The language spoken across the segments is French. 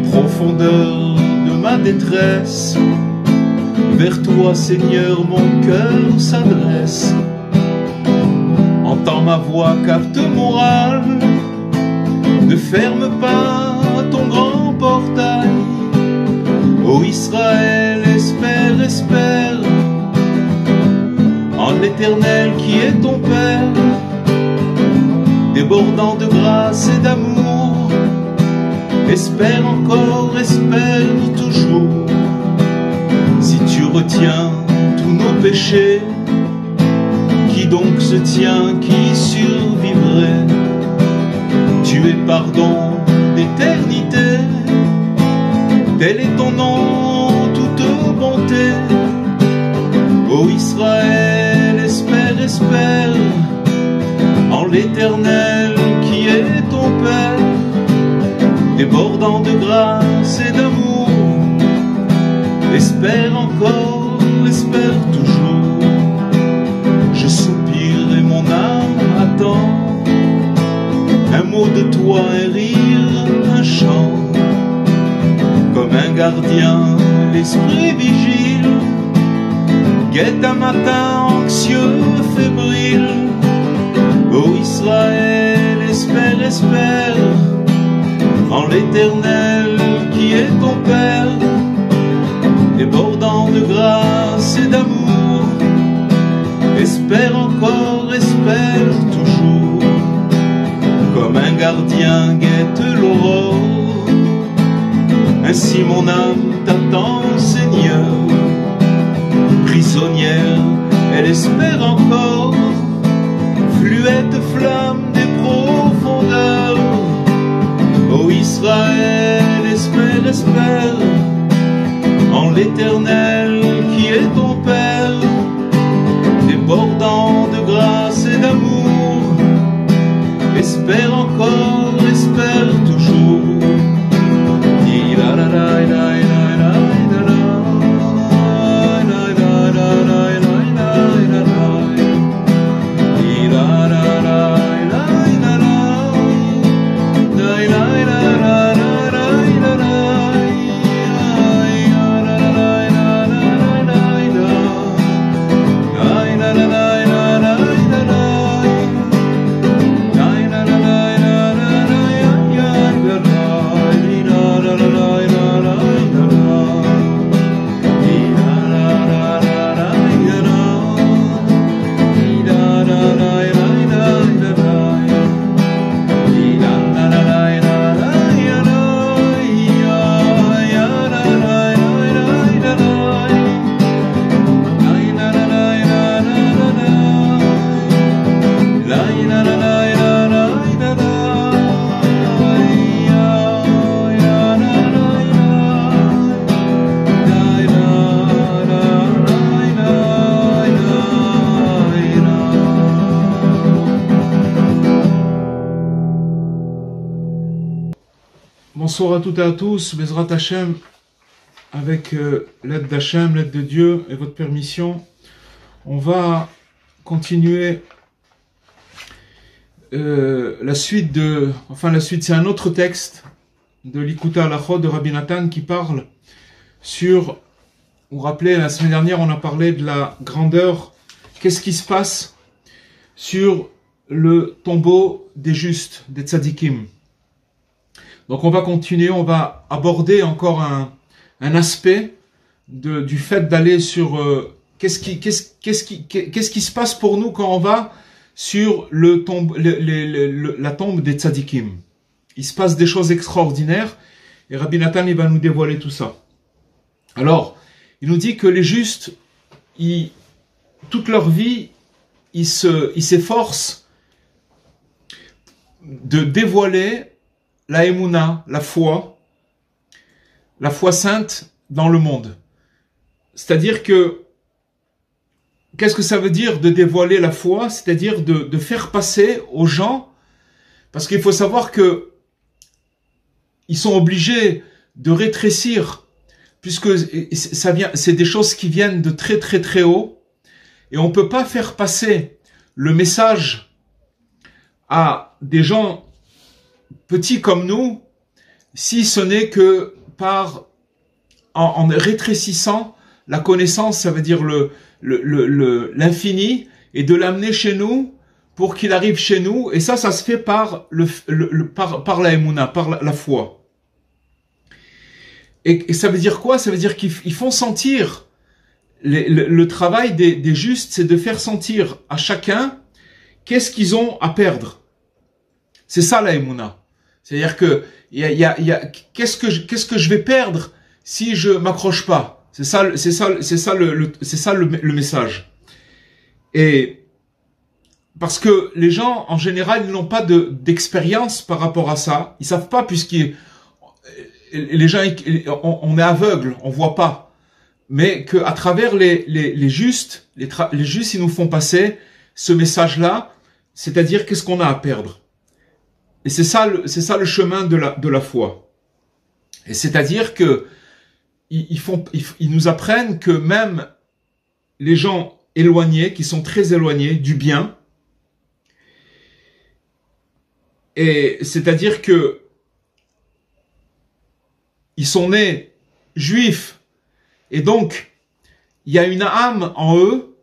profondeurs de ma détresse, vers toi Seigneur mon cœur s'adresse. Entends ma voix, capte mon râle, ne ferme pas ton grand portail. Ô Israël, espère, espère en l'Éternel qui est ton Père, débordant de grâce et d'amour. Espère encore, espère toujours. Si tu retiens tous nos péchés, qui donc se tient, qui survivrait? Tu es pardon d'éternité, tel est ton nom, toute bonté. Ô Israël, espère, espère en l'Éternel qui est ton Père, débordant de grâce et d'amour. Espère encore, espère toujours. Je soupire et mon âme attend un mot de toi, un rire, un chant. Comme un gardien, l'esprit vigile guette un matin anxieux, fébrile. Ô Israël, espère, espère en l'Éternel qui est ton Père, débordant de grâce et d'amour. Espère encore, espère toujours. Comme un gardien guette l'aurore, ainsi mon âme t'attend, Seigneur. Prisonnière, elle espère encore, fluette flamme des profondeurs. Ô Israël, espère, espère en l'Éternel qui est ton Père, débordant de grâce et d'amour. Espère encore, espère toujours. Bonsoir à toutes et à tous, Bezrat Hashem, avec l'aide d'Hachem, l'aide de Dieu et votre permission, on va continuer la suite c'est un autre texte de l'Ikuta Halachot de Rabbi Nathan qui parle sur, vous vous rappelez, la semaine dernière on a parlé de la grandeur, qu'est-ce qui se passe sur le tombeau des justes, des tzadikim. Donc on va continuer, on va aborder encore un aspect du fait d'aller sur qu'est-ce qui se passe pour nous quand on va sur la tombe des tzadikim. Il se passe des choses extraordinaires et Rabbi Nathan il va nous dévoiler tout ça. Alors, il nous dit que les justes, toute leur vie, ils s'efforcent de dévoiler la Emouna, la foi sainte dans le monde. C'est-à-dire que, qu'est-ce que ça veut dire de dévoiler la foi? C'est-à-dire de faire passer aux gens, parce qu'il faut savoir que ils sont obligés de rétrécir, puisque c'est des choses qui viennent de très très très haut, et on peut pas faire passer le message à des gens petits comme nous, si ce n'est que en rétrécissant la connaissance, ça veut dire l'infini, et de l'amener chez nous pour qu'il arrive chez nous. Et ça se fait par par la émouna, par la foi. Et ça veut dire quoi? Ça veut dire qu'ils font sentir le travail des justes, c'est de faire sentir à chacun qu'est-ce qu'ils ont à perdre. C'est ça la émouna. C'est-à-dire que qu'est-ce que je vais perdre si je m'accroche pas. C'est ça le message. Et parce que les gens en général ils n'ont pas d'expérience par rapport à ça. Ils savent pas les gens on est aveugle, on voit pas. Mais que à travers les justes, les justes ils nous font passer ce message-là, c'est-à-dire qu'est-ce qu'on a à perdre. Et c'est ça le chemin de la foi. Et c'est-à-dire que ils nous apprennent que même les gens éloignés, qui sont très éloignés du bien, et c'est-à-dire que ils sont nés juifs, et donc il y a une âme en eux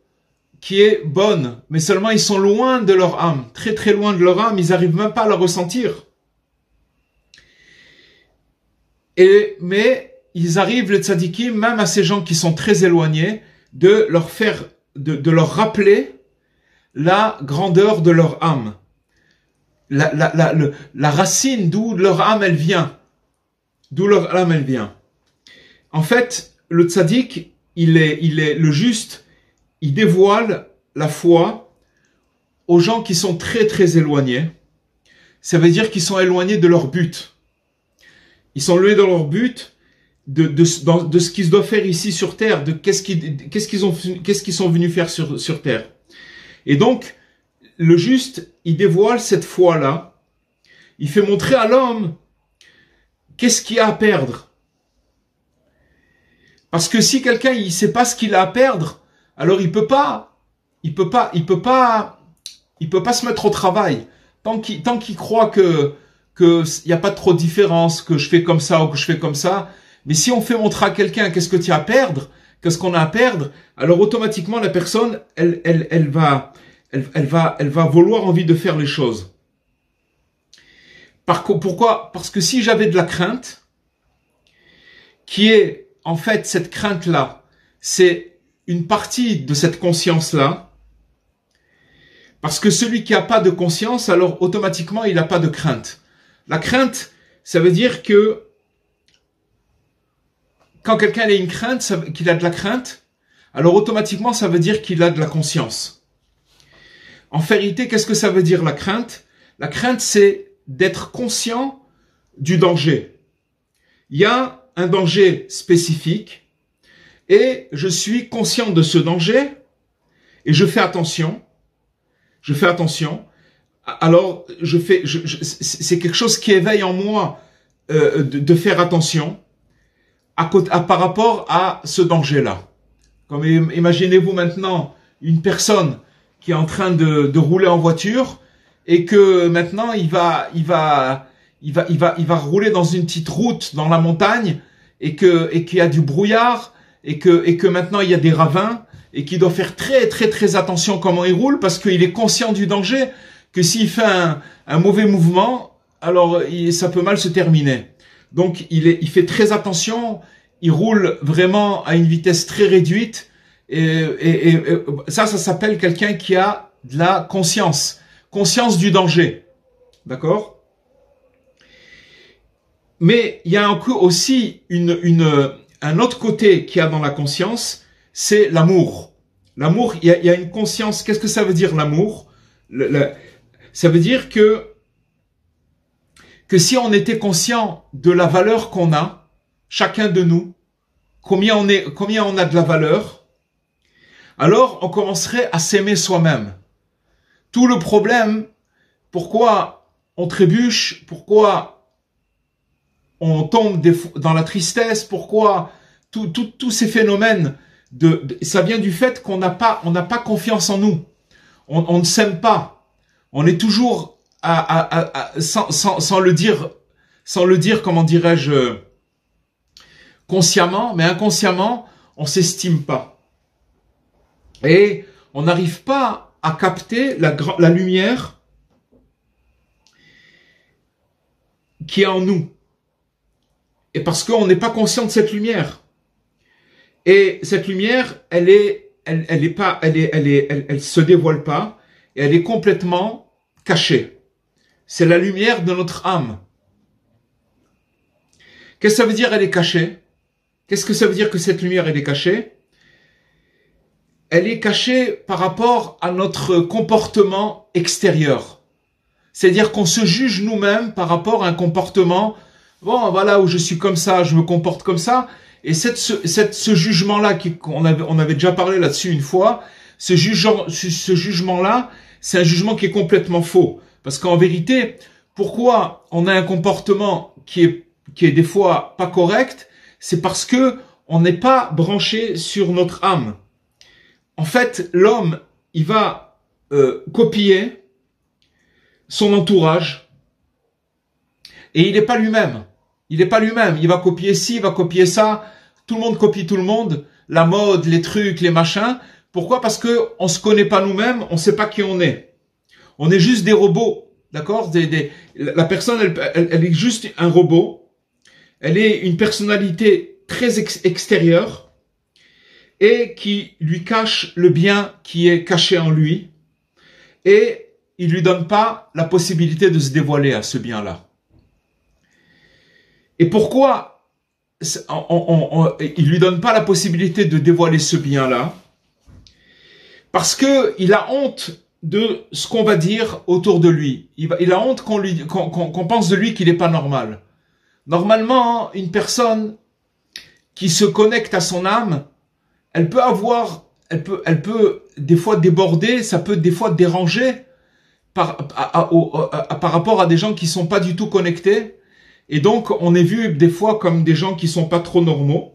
qui est bonne, mais seulement ils sont loin de leur âme, très très loin de leur âme, ils n'arrivent même pas à la ressentir. Mais ils arrivent, les tzadikim, même à ces gens qui sont très éloignés, de leur rappeler la grandeur de leur âme. La racine d'où leur âme elle vient. D'où leur âme elle vient. En fait, le tzadik, il est le juste, il dévoile la foi aux gens qui sont très très éloignés. Ça veut dire qu'ils sont éloignés de leur but. Ils sont éloignés de leur but, de ce qu'ils doivent faire ici sur terre, de qu'est-ce qu'ils sont venus faire sur terre. Et donc, le juste, il dévoile cette foi-là. Il fait montrer à l'homme qu'est-ce qu'il a à perdre. Parce que si quelqu'un il sait pas ce qu'il a à perdre, alors il peut pas se mettre au travail. Tant qu'il croit que y a pas trop de différence, que je fais comme ça ou que je fais comme ça. Mais si on fait montrer à quelqu'un qu'est-ce que tu as à perdre, qu'est-ce qu'on a à perdre, alors automatiquement la personne, elle va vouloir envie de faire les choses. Pourquoi? Parce que si j'avais de la crainte, qui est en fait cette crainte-là, c'est une partie de cette conscience-là, parce que celui qui n'a pas de conscience, alors automatiquement il n'a pas de crainte. La crainte, ça veut dire que quand quelqu'un a une crainte, qu'il a de la crainte, alors automatiquement ça veut dire qu'il a de la conscience. En vérité, qu'est-ce que ça veut dire la crainte? La crainte, c'est d'être conscient du danger. Il y a un danger spécifique et je suis conscient de ce danger et je fais attention. Je fais attention. Alors, c'est quelque chose qui éveille en moi de faire attention par rapport à ce danger-là. Comme imaginez-vous maintenant une personne qui est en train de rouler en voiture et que maintenant il va rouler dans une petite route dans la montagne et qu'il y a du brouillard et que maintenant il y a des ravins et qu'il doit faire très très très attention comment il roule parce qu'il est conscient du danger, que s'il fait un mauvais mouvement, alors ça peut mal se terminer. Donc il fait très attention, il roule vraiment à une vitesse très réduite et ça s'appelle quelqu'un qui a de la conscience du danger. D'accord? Mais il y a aussi un autre côté qu'il y a dans la conscience, c'est l'amour. L'amour, il y a une conscience. Qu'est-ce que ça veut dire l'amour? Ça veut dire que si on était conscient de la valeur qu'on a, chacun de nous, combien on a de la valeur, alors on commencerait à s'aimer soi-même. Tout le problème, pourquoi on trébuche, pourquoi on tombe dans la tristesse, pourquoi tous ces phénomènes, ça vient du fait qu'on n'a pas confiance en nous. On ne s'aime pas. On est toujours sans le dire, sans le dire, comment dirais-je, consciemment, mais inconsciemment, on s'estime pas. Et on n'arrive pas à capter la lumière qui est en nous. Et parce qu'on n'est pas conscient de cette lumière. Et cette lumière, elle se dévoile pas, et elle est complètement cachée. C'est la lumière de notre âme. Qu'est-ce que ça veut dire, elle est cachée? Qu'est-ce que ça veut dire que cette lumière, elle est cachée? Elle est cachée par rapport à notre comportement extérieur. C'est-à-dire qu'on se juge nous-mêmes par rapport à un comportement, bon, voilà, où je suis comme ça, je me comporte comme ça. Et ce jugement-là, on avait déjà parlé là-dessus une fois, ce jugement-là, c'est un jugement qui est complètement faux. Parce qu'en vérité, pourquoi on a un comportement qui est des fois pas correct? C'est parce que on n'est pas branché sur notre âme. En fait, l'homme, il va copier son entourage et il n'est pas lui-même. Il n'est pas lui-même. Il va copier ci, il va copier ça. Tout le monde copie tout le monde. La mode, les trucs, les machins. Pourquoi? Parce que on se connaît pas nous-mêmes. On sait pas qui on est. On est juste des robots. D'accord? La personne, elle est juste un robot. Elle est une personnalité très extérieure et qui lui cache le bien qui est caché en lui. Et il lui donne pas la possibilité de se dévoiler à ce bien-là. Et pourquoi il lui donne pas la possibilité de dévoiler ce bien-là? Parce que il a honte de ce qu'on va dire autour de lui. Il a honte qu'on pense de lui qu'il n'est pas normal. Normalement, une personne qui se connecte à son âme, elle peut des fois déborder, ça peut des fois déranger par rapport à des gens qui sont pas du tout connectés. Et donc, on est vu des fois comme des gens qui sont pas trop normaux.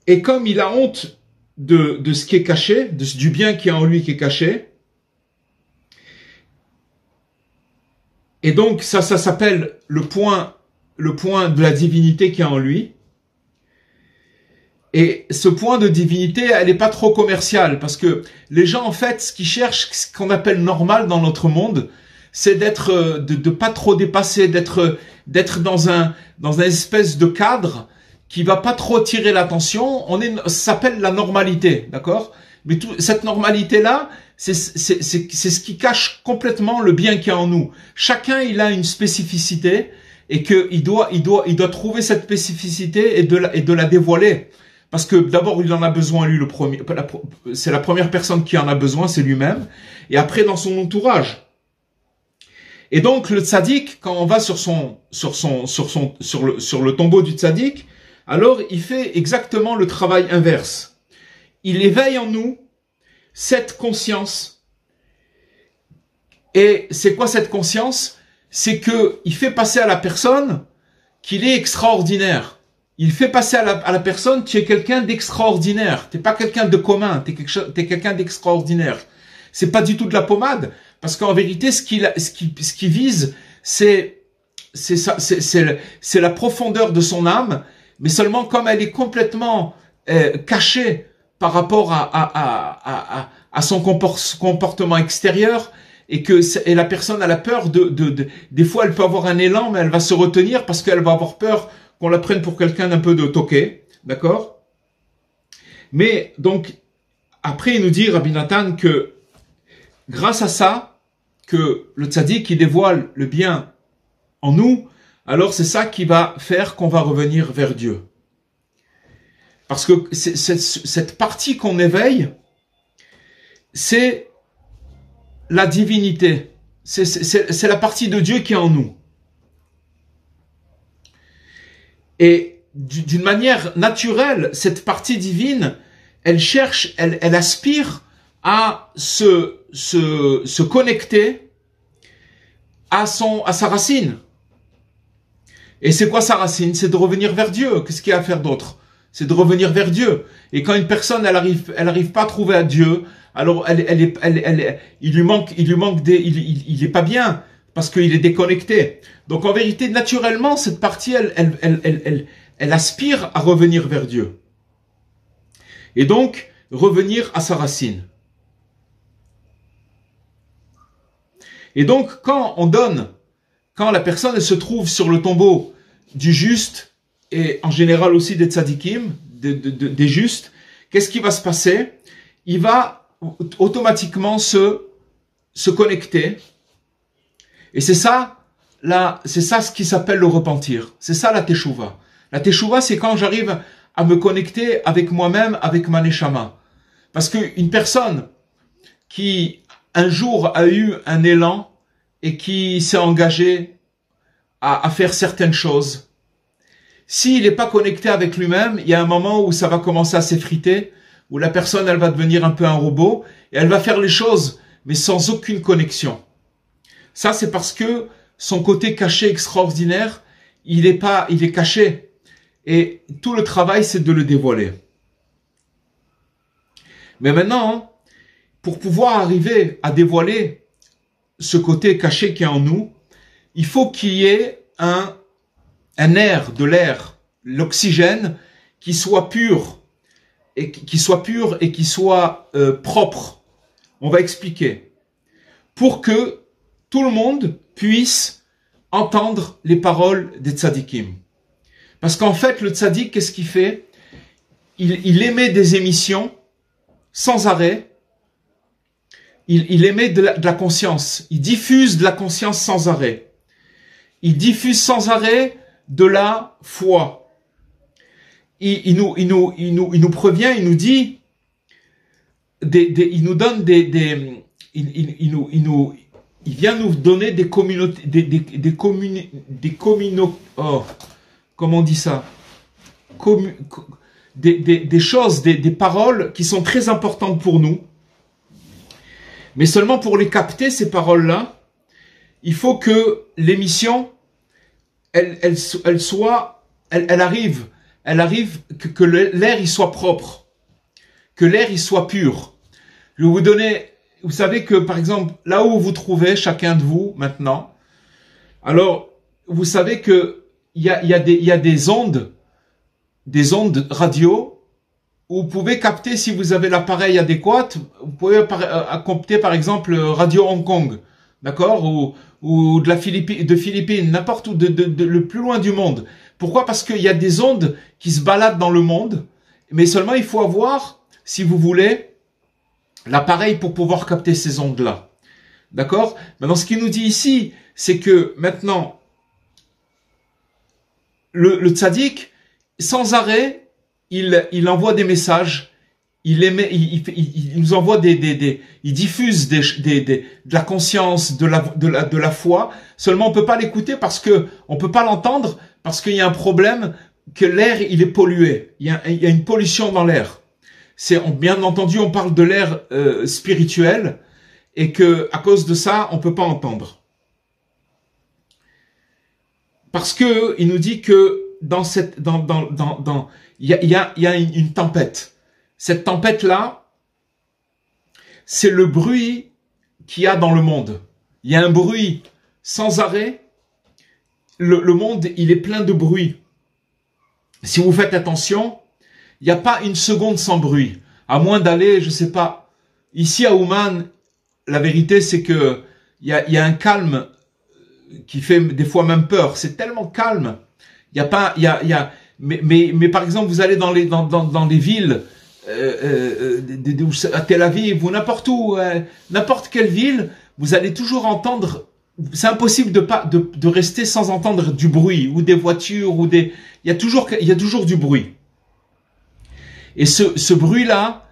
Et comme il a honte de ce qui est caché, du bien qui est en lui qui est caché, et donc ça s'appelle le point de la divinité qui est en lui. Et ce point de divinité, elle n'est pas trop commerciale, parce que les gens, en fait, ce qu'ils cherchent, ce qu'on appelle normal dans notre monde, c'est d'être, de pas trop dépasser, d'être dans un espèce de cadre qui va pas trop tirer l'attention. Ça s'appelle la normalité, d'accord? Mais cette normalité-là, c'est ce qui cache complètement le bien qu'il y a en nous. Chacun, il a une spécificité et que il doit trouver cette spécificité et de la dévoiler. Parce que d'abord, il en a besoin, lui, c'est la première personne qui en a besoin, c'est lui-même. Et après, dans son entourage. Et donc, le tzaddik, quand on va sur le tombeau du tzaddik, alors il fait exactement le travail inverse. Il éveille en nous cette conscience. Et c'est quoi cette conscience? C'est que il fait passer à la personne qu'il est extraordinaire. Il fait passer à la personne, tu es quelqu'un d'extraordinaire. T'es pas quelqu'un de commun, t'es quelqu'un d'extraordinaire. C'est pas du tout de la pommade, parce qu'en vérité, ce qui vise, c'est la profondeur de son âme, mais seulement comme elle est complètement cachée par rapport à son comportement extérieur, et la personne a la peur des fois elle peut avoir un élan, mais elle va se retenir parce qu'elle va avoir peur qu'on la prenne pour quelqu'un d'un peu de toqué, d'accord? Mais donc après il nous dit Rabbi Nathan que grâce à ça, que le tzaddik qui dévoile le bien en nous, alors c'est ça qui va faire qu'on va revenir vers Dieu. Parce que cette partie qu'on éveille, c'est la divinité. C'est la partie de Dieu qui est en nous. Et d'une manière naturelle, cette partie divine, elle cherche, elle aspire à se connecter à sa racine. Et c'est quoi sa racine? C'est de revenir vers Dieu. Qu'est-ce qu'il y a à faire d'autre? C'est de revenir vers Dieu. Et quand une personne, elle arrive pas à trouver à Dieu, alors il lui manque il est pas bien. parce qu'il est déconnecté. Donc en vérité, naturellement, cette partie, elle aspire à revenir vers Dieu. Et donc, revenir à sa racine. Et donc, quand la personne elle se trouve sur le tombeau du juste, et en général aussi des tzadikim, des justes, qu'est-ce qui va se passer? Il va automatiquement se connecter. Et c'est ça ce qui s'appelle le repentir. C'est ça la teshuva. La teshuva, c'est quand j'arrive à me connecter avec moi-même, avec ma neshama. Parce qu'une personne qui un jour a eu un élan et qui s'est engagé à faire certaines choses, s'il n'est pas connecté avec lui-même, il y a un moment où ça va commencer à s'effriter, où la personne, elle va devenir un peu un robot, et elle va faire les choses, mais sans aucune connexion. Ça, c'est parce que son côté caché extraordinaire, il est caché. Et tout le travail, c'est de le dévoiler. Mais maintenant, pour pouvoir arriver à dévoiler ce côté caché qui est en nous, il faut qu'il y ait un air, de l'air, l'oxygène, qui soit pur et qui soit propre. On va expliquer. Pour que tout le monde puisse entendre les paroles des tzadikim. Parce qu'en fait, le tzadik, qu'est-ce qu'il fait? Il émet des émissions sans arrêt. Il émet de la conscience. Il diffuse de la conscience sans arrêt. Il diffuse sans arrêt de la foi. Il nous prévient, il nous dit, il nous donne il vient nous donner des communautés, comment on dit ça? Des choses, des paroles qui sont très importantes pour nous. Mais seulement pour les capter, ces paroles-là, il faut que l'émission, elle arrive que l'air il soit propre, que l'air il soit pur. Je vais vous donner, vous savez que par exemple, là où vous vous trouvez, chacun de vous maintenant, alors vous savez que il y a des ondes radio où vous pouvez capter, si vous avez l'appareil adéquat, vous pouvez capter par exemple Radio Hong Kong, d'accord, ou de Philippines, n'importe où, le plus loin du monde. Pourquoi? Parce qu'il y a des ondes qui se baladent dans le monde, mais seulement il faut avoir, si vous voulez, l'appareil pour pouvoir capter ces ondes-là. D'accord? Maintenant, ce qu'il nous dit ici, c'est que maintenant, le tzaddik, sans arrêt, il envoie des messages, il nous envoie il diffuse de la conscience, de la foi. Seulement, on peut pas l'écouter parce que on peut pas l'entendre parce qu'il y a un problème que l'air il est pollué. Il y a une pollution dans l'air. Bien entendu, on parle de l'air spirituel et que à cause de ça, on peut pas entendre. Parce que il nous dit que il y a une tempête. Cette tempête-là, c'est le bruit qu'il y a dans le monde. Il y a un bruit sans arrêt. Le monde, il est plein de bruit. Si vous faites attention, il n'y a pas une seconde sans bruit. À moins d'aller, je sais pas. Ici à Ouman, la vérité, c'est que il y a un calme qui fait des fois même peur. C'est tellement calme. Mais par exemple, vous allez dans les villes, à Tel Aviv ou n'importe où, n'importe quelle ville, vous allez toujours entendre. C'est impossible de rester sans entendre du bruit ou des voitures ou il y a toujours du bruit. Et ce bruit-là,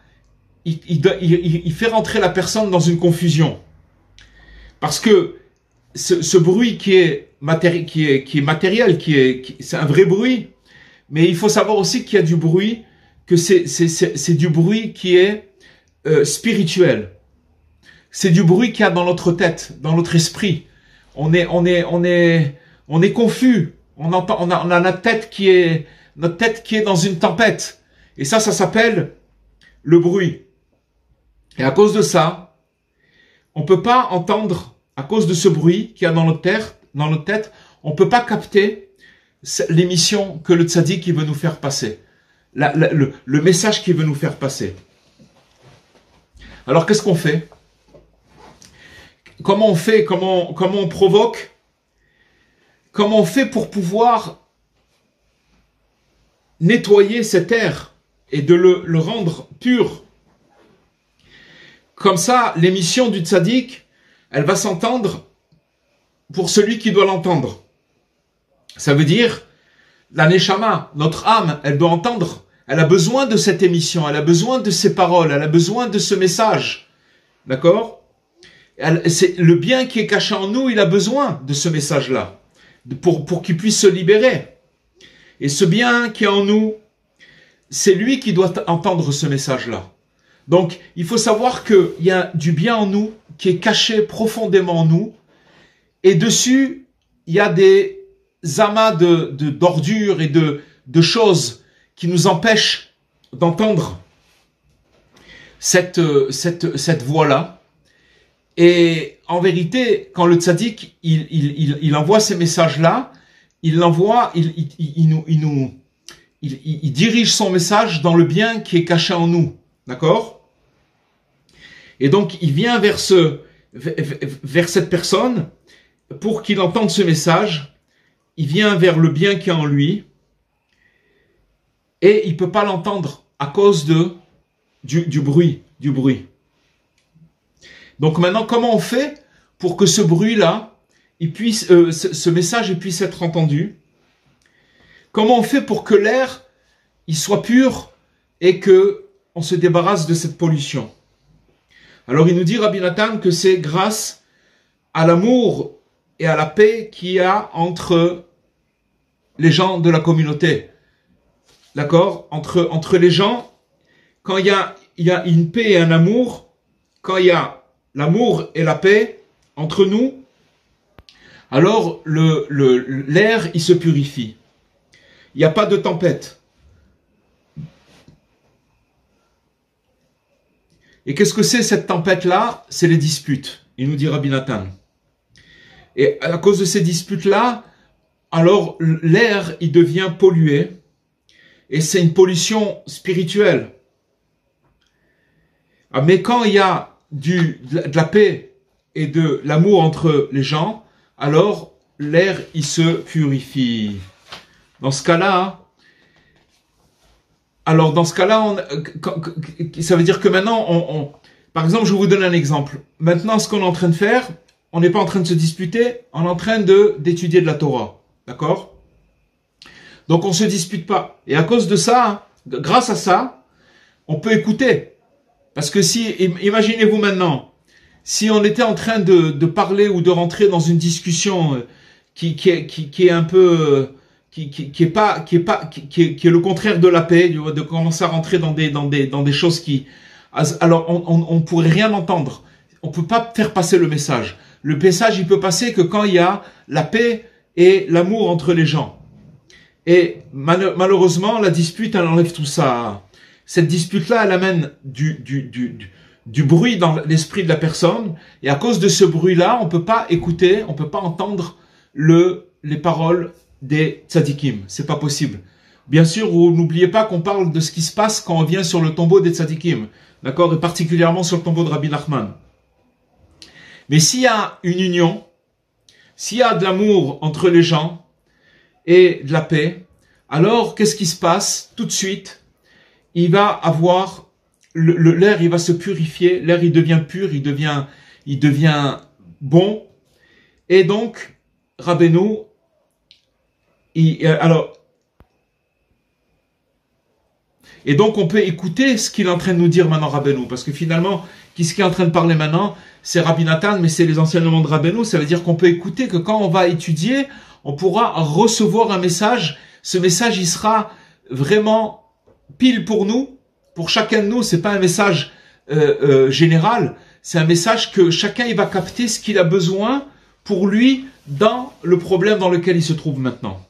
il fait rentrer la personne dans une confusion, parce que ce bruit qui est matériel, c'est un vrai bruit. Mais il faut savoir aussi qu'il y a du bruit, que c'est du bruit qui est spirituel. C'est du bruit qu'il y a dans notre tête, dans notre esprit. On est confus. On a notre tête qui est dans une tempête. Et ça s'appelle le bruit. Et à cause de ça, on peut pas entendre à cause de ce bruit qu'il y a dans notre tête, on ne peut pas capter l'émission que le tzaddik veut nous faire passer. Le message qu'il veut nous faire passer. Alors qu'est-ce qu'on fait? Comment on fait? Comment on provoque? Comment on fait pour pouvoir nettoyer cet air et de le rendre pur? Comme ça, l'émission du tzaddik, elle va s'entendre pour celui qui doit l'entendre. Ça veut dire, la neshama, notre âme, elle doit entendre, elle a besoin de cette émission, elle a besoin de ces paroles, elle a besoin de ce message. D'accord? C'est le bien qui est caché en nous, il a besoin de ce message-là, pour qu'il puisse se libérer. Et ce bien qui est en nous, c'est lui qui doit entendre ce message-là. Donc, il faut savoir qu'il y a du bien en nous qui est caché profondément en nous, et dessus, il y a des amas d'ordures et de choses qui nous empêchent d'entendre cette voix-là. Et en vérité, quand le tzaddik, il envoie ces messages-là, il dirige son message dans le bien qui est caché en nous. D'accord? Et donc, il vient vers cette personne pour qu'il entende ce message. Il vient vers le bien qui est en lui. Et il peut pas l'entendre à cause du bruit. Donc maintenant, comment on fait pour que ce bruit-là, ce message puisse être entendu? Comment on fait pour que l'air, il soit pur et que on se débarrasse de cette pollution? Alors il nous dit, Rabbi Nathan, que c'est grâce à l'amour et à la paix qu'il y a entre les gens de la communauté. D'accord? Entre les gens, quand il y a une paix et un amour, quand il y a l'amour et la paix entre nous, alors l'air, il se purifie. Il n'y a pas de tempête. Et qu'est-ce que c'est cette tempête-là? C'est les disputes, il nous dit Rabbi Nathan. Et à cause de ces disputes-là, alors l'air, il devient pollué. Et c'est une pollution spirituelle. Mais quand il y a de la paix et de l'amour entre les gens, alors l'air, il se purifie. Dans ce cas-là, ça veut dire que maintenant, par exemple, je vous donne un exemple. Maintenant, ce qu'on est en train de faire, on n'est pas en train de se disputer, on est en train d'étudier de la Torah. D'accord? Donc, on ne se dispute pas. Et à cause de ça, grâce à ça, on peut écouter. Parce que imaginez-vous maintenant, si on était en train de parler ou de rentrer dans une discussion qui est un peu... qui est le contraire de la paix, de commencer à rentrer dans des choses qui... Alors, on pourrait rien entendre. On peut pas faire passer le message. Le message, il peut passer que quand il y a la paix et l'amour entre les gens. Et malheureusement, la dispute, elle enlève tout ça. Cette dispute-là, elle amène du bruit dans l'esprit de la personne. Et à cause de ce bruit-là, on peut pas écouter, on peut pas entendre les paroles des tzadikim. C'est pas possible. Bien sûr, n'oubliez pas qu'on parle de ce qui se passe quand on vient sur le tombeau des tzadikim. D'accord? Et particulièrement sur le tombeau de Rabbi Nachman. Mais s'il y a une union, s'il y a de l'amour entre les gens et de la paix, alors qu'est-ce qui se passe? Tout de suite, il va avoir l'air, il va se purifier, l'air il devient pur, il devient bon. Et donc, Rabbeinu, et donc on peut écouter ce qu'il est en train de nous dire maintenant Rabbeinu, parce que finalement, ce qui est en train de parler maintenant, c'est Rabbi Nathan, mais c'est les enseignements de Rabbeinu. Ça veut dire qu'on peut écouter que quand on va étudier, on pourra recevoir un message. Ce message, il sera vraiment pile pour nous, pour chacun de nous. C'est pas un message général, c'est un message que chacun il va capter ce qu'il a besoin pour lui dans le problème dans lequel il se trouve maintenant.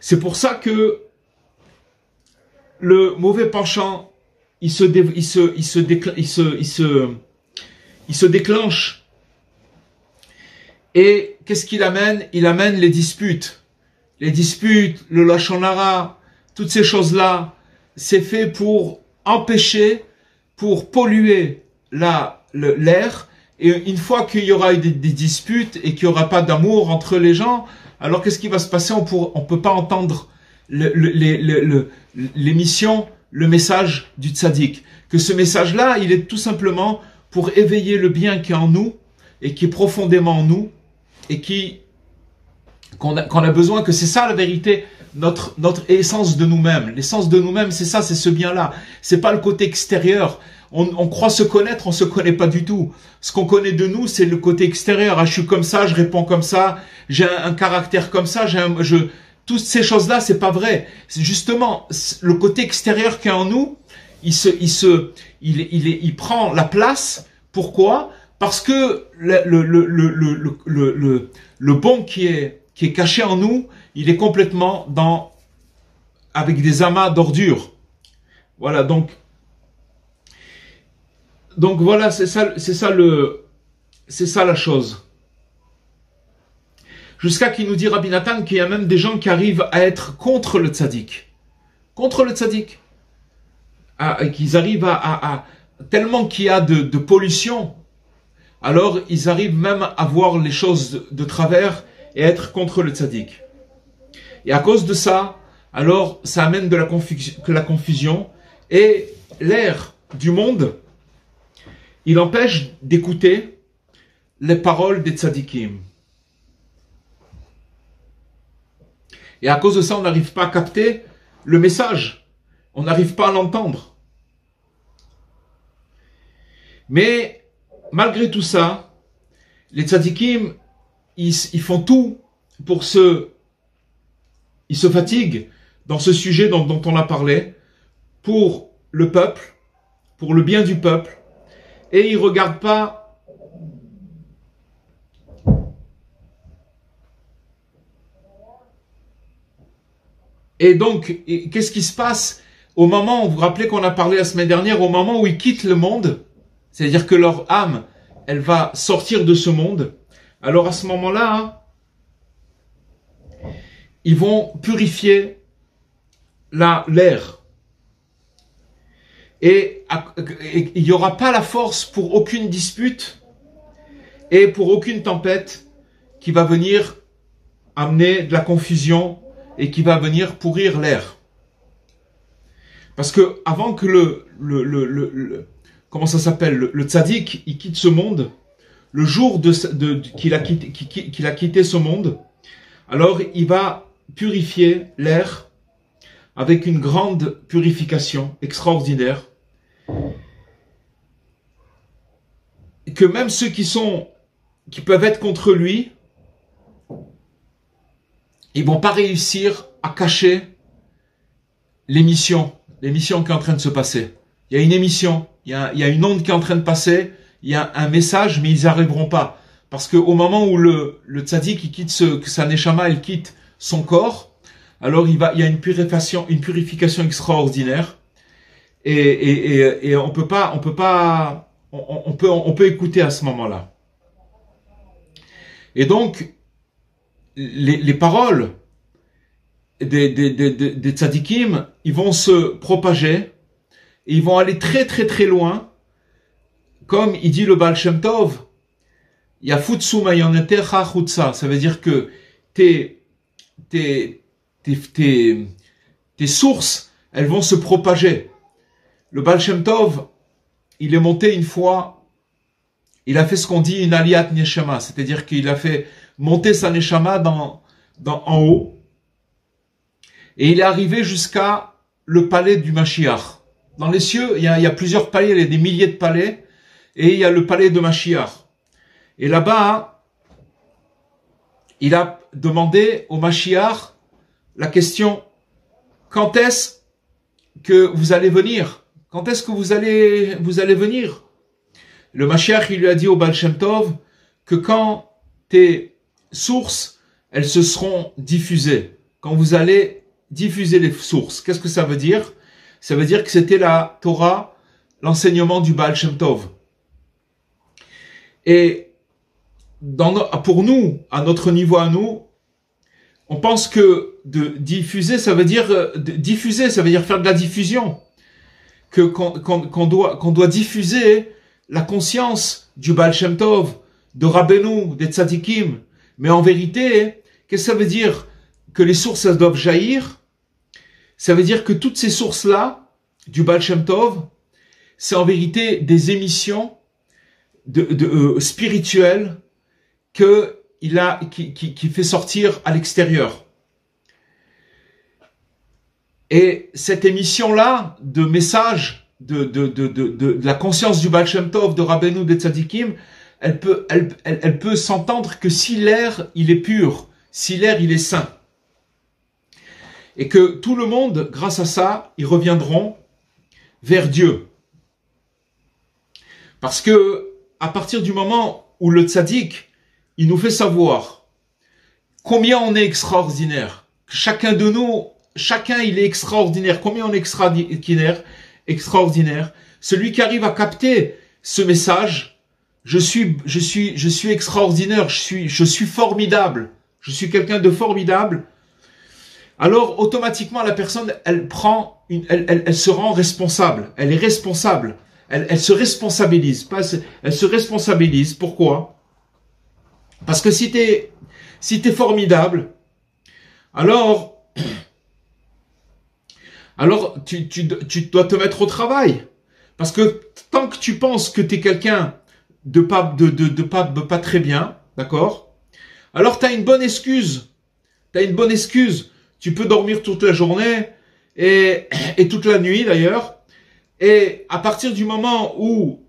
C'est pour ça que le mauvais penchant, il se déclenche Et qu'est-ce qu'il amène? Il amène les disputes. Les disputes, le lashon hara, toutes ces choses-là, c'est fait pour empêcher, pour polluer l'air. Et une fois qu'il y aura des disputes et qu'il n'y aura pas d'amour entre les gens, alors qu'est-ce qui va se passer? On peut pas entendre l'émission, le message du tzaddik. Que ce message-là, il est tout simplement pour éveiller le bien qui est en nous et qui est profondément en nous et qu'on a besoin, que c'est ça la vérité, notre essence de nous-mêmes. L'essence de nous-mêmes, c'est ça, c'est ce bien-là. C'est pas le côté extérieur. On croit se connaître, on se connaît pas du tout. Ce qu'on connaît de nous, c'est le côté extérieur. Ah, je suis comme ça, je réponds comme ça, j'ai un caractère comme ça, toutes ces choses-là, c'est pas vrai. C'est justement le côté extérieur qui est en nous, il prend la place. Pourquoi? Parce que le bon qui est caché en nous, il est complètement avec des amas d'ordures. Voilà, donc voilà, c'est ça la chose. Jusqu'à qu'il nous dit Rabbi Nathan qu'il y a même des gens qui arrivent à être contre le tzaddik. Contre le tzaddik. Qu'ils arrivent à tellement qu'il y a de pollution, alors ils arrivent même à voir les choses de travers et à être contre le tzaddik. Et à cause de ça, alors ça amène de la confusion et l'air du monde, il empêche d'écouter les paroles des tzaddikim. Et à cause de ça, on n'arrive pas à capter le message. On n'arrive pas à l'entendre. Mais malgré tout ça, les tzaddikim, ils font tout pour ils se fatiguent dans ce sujet dont on a parlé, pour le peuple, pour le bien du peuple, et ils ne regardent pas et donc, qu'est-ce qui se passe au moment, vous vous rappelez qu'on a parlé la semaine dernière, au moment où ils quittent le monde, c'est-à-dire que leur âme, elle va sortir de ce monde, alors à ce moment-là, ils vont purifier l'air. Et il n'y aura pas la force pour aucune dispute et pour aucune tempête qui va venir amener de la confusion et qui va venir pourrir l'air. Parce que avant que comment ça s'appelle, le tzaddik, il quitte ce monde, le jour qu'il a quitté ce monde, alors il va purifier l'air avec une grande purification extraordinaire, que même ceux qui peuvent être contre lui, ils vont pas réussir à cacher l'émission qui est en train de se passer. Il y a une émission, il y a une onde qui est en train de passer, il y a un message, mais ils n'y arriveront pas. Parce qu'au moment où le tzaddik, il quitte sa neshama, il quitte son corps, alors il y a une purification extraordinaire. Et on peut écouter à ce moment-là. Et donc, les paroles des tzadikim, ils vont se propager et ils vont aller très très très loin, comme il dit le Baal Shem Tov, Yafutsu mayonetecha chutza, ça veut dire que tes sources, elles vont se propager. Le Baal Shem Tov, il est monté une fois, il a fait ce qu'on dit une aliyat neshama, c'est-à-dire qu'il a fait monter sa neshama en haut, et il est arrivé jusqu'à le palais du Mashiach. Dans les cieux, il y a plusieurs palais, il y a des milliers de palais, et il y a le palais de Mashiach. Et là-bas, il a demandé au Mashiach la question, quand est-ce que vous allez venir? Quand est-ce que vous allez venir? Le Mashiach, il lui a dit au Baal Shem Tov que quand tes sources, elles se seront diffusées, quand vous allez diffuser les sources, qu'est-ce que ça veut dire? Ça veut dire que c'était la Torah, l'enseignement du Baal Shem Tov. Et pour nous, à notre niveau à nous, on pense que diffuser, ça veut dire faire de la diffusion. Qu'on doit diffuser la conscience du Baal Shem Tov, de Rabbeinu, des Tzadikim. Mais en vérité, qu'est-ce que ça veut dire? Que les sources, elles doivent jaillir? Ça veut dire que toutes ces sources-là, du Baal Shem Tov, c'est en vérité des émissions spirituelles qui fait sortir à l'extérieur. Et cette émission-là, de message, de la conscience du Baal Shem Tov, de Rabbeinu, des Tzadikim, elle peut s'entendre que si l'air, il est pur, si l'air, il est sain. Et que tout le monde, grâce à ça, ils reviendront vers Dieu. Parce que, à partir du moment où le Tzadik, il nous fait savoir combien on est extraordinaire, chacun de nous, chacun il est extraordinaire, combien on est extraordinaire, celui qui arrive à capter ce message, je suis extraordinaire, je suis formidable, je suis quelqu'un de formidable, alors automatiquement la personne, elle se rend responsable, elle est responsable, elle se responsabilise, elle se responsabilise, pourquoi? Parce que si t'es formidable, alors tu dois te mettre au travail. Parce que tant que tu penses que tu es quelqu'un de pas très bien, d'accord? Alors tu as une bonne excuse. Tu peux dormir toute la journée et toute la nuit d'ailleurs. Et à partir du moment où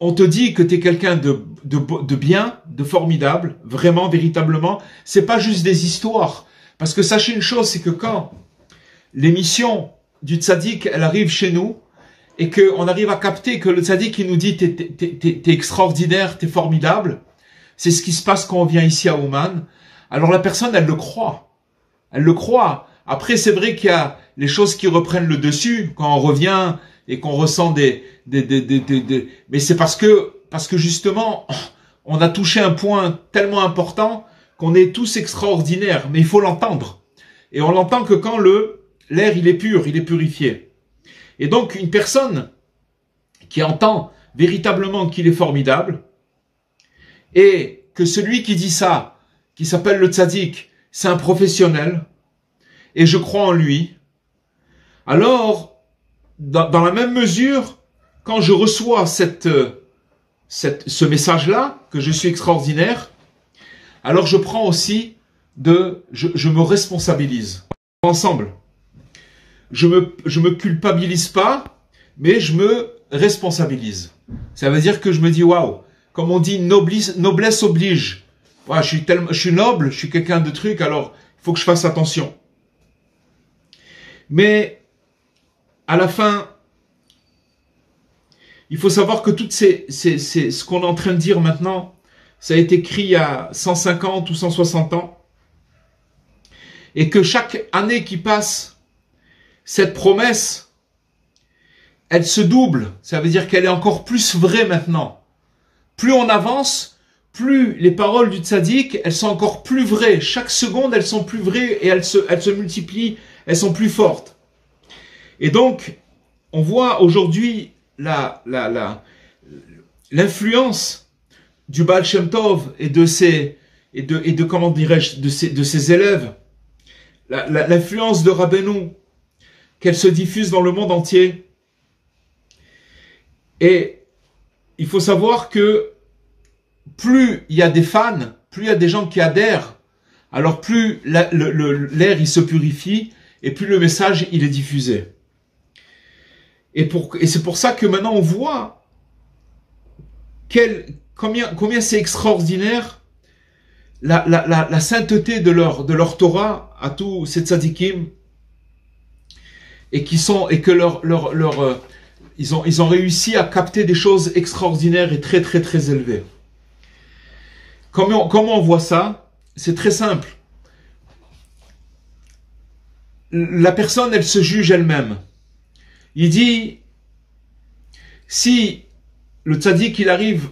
on te dit que tu es quelqu'un de bien, de formidable, vraiment, véritablement, c'est pas juste des histoires. Parce que sachez une chose, c'est que quand l'émission du tzaddik, elle arrive chez nous, et qu'on arrive à capter que le tzaddik, il nous dit t'es extraordinaire, t'es formidable, c'est ce qui se passe quand on vient ici à Ouman. Alors la personne, elle le croit. Elle le croit. Après, c'est vrai qu'il y a les choses qui reprennent le dessus quand on revient et qu'on ressent mais c'est parce que justement, on a touché un point tellement important qu'on est tous extraordinaires. Mais il faut l'entendre. Et on l'entend que quand l'air, il est pur, il est purifié. Et donc, une personne qui entend véritablement qu'il est formidable et que celui qui dit ça, qui s'appelle le tzaddik, c'est un professionnel et je crois en lui, alors, dans la même mesure, quand je reçois ce message-là, que je suis extraordinaire, alors je prends aussi je me responsabilise. Ensemble. Je me culpabilise pas, mais je me responsabilise. Ça veut dire que je me dis, waouh, comme on dit, noblesse oblige. Ouais, je suis noble, je suis quelqu'un de truc, alors il faut que je fasse attention. Mais, à la fin, il faut savoir que ce qu'on est en train de dire maintenant, ça a été écrit il y a 150 ou 160 ans. Et que chaque année qui passe, cette promesse, elle se double. Ça veut dire qu'elle est encore plus vraie maintenant. Plus on avance, plus les paroles du tzaddik, elles sont encore plus vraies. Chaque seconde, elles sont plus vraies et elles se multiplient, elles sont plus fortes. Et donc, on voit aujourd'hui l'influence du Baal Shem Tov et comment dirais-je, de ses élèves, l'influence de Rabbeinu, qu'elle se diffuse dans le monde entier. Et il faut savoir que plus il y a des fans, plus il y a des gens qui adhèrent, alors plus l'air il se purifie et plus le message il est diffusé. Et c'est pour ça que maintenant on voit combien c'est extraordinaire la sainteté de leur Torah à tous ces tzadikim et que ils ont réussi à capter des choses extraordinaires et très très très élevées. Comment on voit ça? C'est très simple. La personne, elle se juge elle-même. Il dit, si le tzaddik, il arrive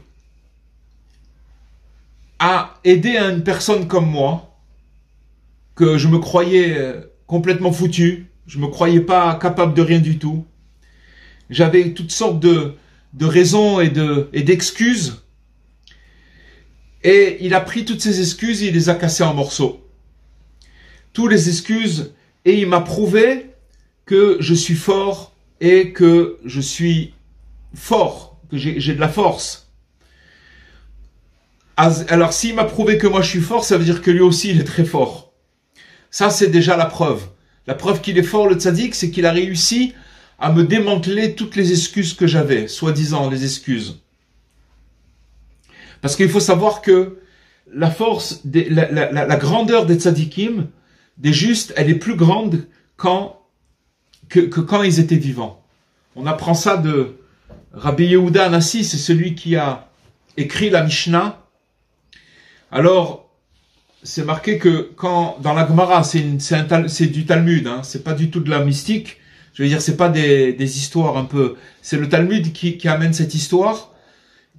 à aider une personne comme moi, que je me croyais complètement foutu, je me croyais pas capable de rien du tout. J'avais toutes sortes de raisons et d'excuses. Et il a pris toutes ces excuses et il les a cassées en morceaux. Toutes les excuses, et il m'a prouvé que je suis fort et que je suis fort, que j'ai de la force. Alors s'il m'a prouvé que moi je suis fort, ça veut dire que lui aussi il est très fort. Ça c'est déjà la preuve. La preuve qu'il est fort, le tzaddik, c'est qu'il a réussi à me démanteler toutes les excuses que j'avais, soi-disant les excuses. Parce qu'il faut savoir que la force, la grandeur des tzaddikim, des justes, elle est plus grande que quand ils étaient vivants. On apprend ça de Rabbi Yehuda Anassi, c'est celui qui a écrit la Mishnah. Alors, c'est marqué que quand dans la Gemara, c'est du Talmud, hein, c'est pas du tout de la mystique. Je veux dire, c'est pas des histoires un peu. C'est le Talmud qui amène cette histoire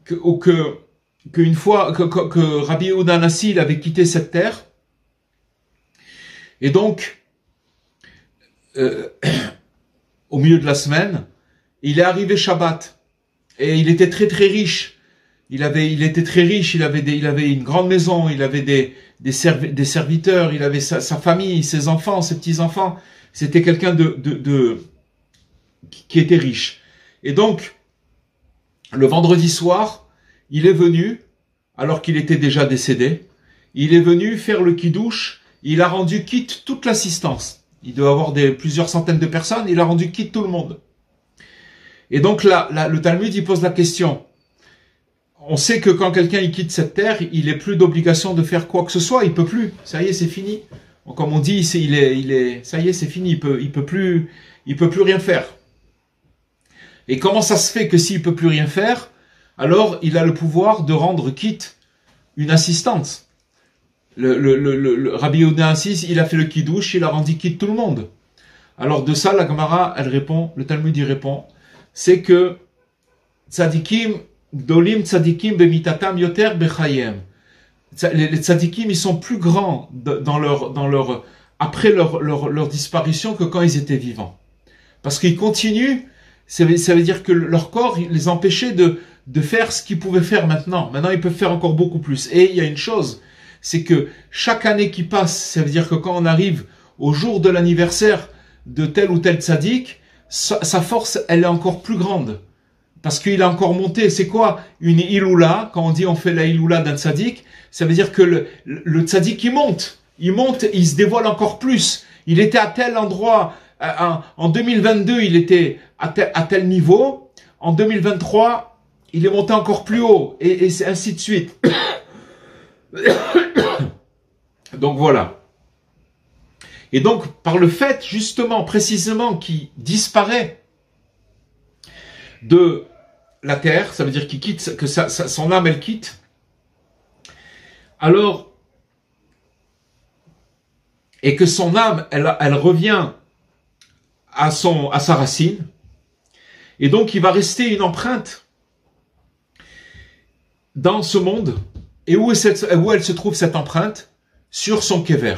qu'une fois que Rabbi Yehuda Anassi il avait quitté cette terre, et donc au milieu de la semaine, il est arrivé Shabbat et il était très très riche. Il était très riche. Il avait une grande maison. Il avait des serviteurs. Il avait sa famille, ses enfants, ses petits enfants. C'était quelqu'un qui était riche. Et donc le vendredi soir, il est venu, alors qu'il était déjà décédé, il est venu faire le kidouche, il a rendu quitte toute l'assistance. Il doit avoir plusieurs centaines de personnes, il a rendu quitte tout le monde. Et donc le Talmud, il pose la question. On sait que quand quelqu'un il quitte cette terre, il n'est plus d'obligation de faire quoi que ce soit, il peut plus. Ça y est, c'est fini. Comme on dit, ça y est, c'est fini, il peut plus rien faire. Et comment ça se fait que s'il peut plus rien faire, alors il a le pouvoir de rendre quitte une assistante. Le Rabbi Yehuda Anassi, il a fait le kidouche, il a rendu quitte tout le monde. Alors de ça, la Gemara, elle répond, le Talmud y répond, c'est que tzadikim, gdolim tzadikim bemitatam yoter bechayem. Les tzadikim, ils sont plus grands après leur disparition que quand ils étaient vivants. Parce qu'ils continuent, ça veut dire que leur corps les empêchait de faire ce qu'ils pouvaient faire maintenant. Maintenant, ils peuvent faire encore beaucoup plus. Et il y a une chose, c'est que chaque année qui passe, ça veut dire que quand on arrive au jour de l'anniversaire de tel ou tel tzaddik, sa force, elle est encore plus grande. Parce qu'il a encore monté. C'est quoi une iloula? Quand on dit on fait la iloula d'un tzaddik, ça veut dire que le tzaddik, il monte, il se dévoile encore plus. Il était à tel endroit, en 2022, il était à tel niveau. En 2023, il est monté encore plus haut, et ainsi de suite. Donc voilà. Et donc, par le fait, justement, précisément, qu'il disparaît de la terre, ça veut dire qu'il quitte, que son âme, elle quitte, alors, et que son âme, elle revient à sa racine, et donc il va rester une empreinte dans ce monde. Et où elle se trouve cette empreinte? Sur son kever.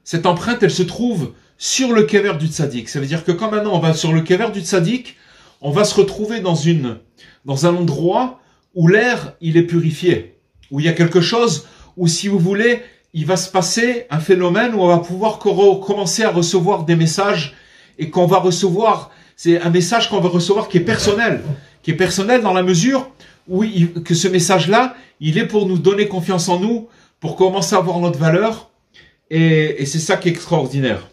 Cette empreinte, elle se trouve sur le kever du tzaddik. Ça veut dire que quand maintenant on va sur le kever du tzaddik, on va se retrouver dans un endroit où l'air, il est purifié. Où il y a quelque chose, où si vous voulez, il va se passer un phénomène où on va pouvoir commencer à recevoir des messages, et qu'on va recevoir, c'est un message qu'on va recevoir qui est personnel dans la mesure où que ce message-là, il est pour nous donner confiance en nous, pour commencer à voir notre valeur, et c'est ça qui est extraordinaire.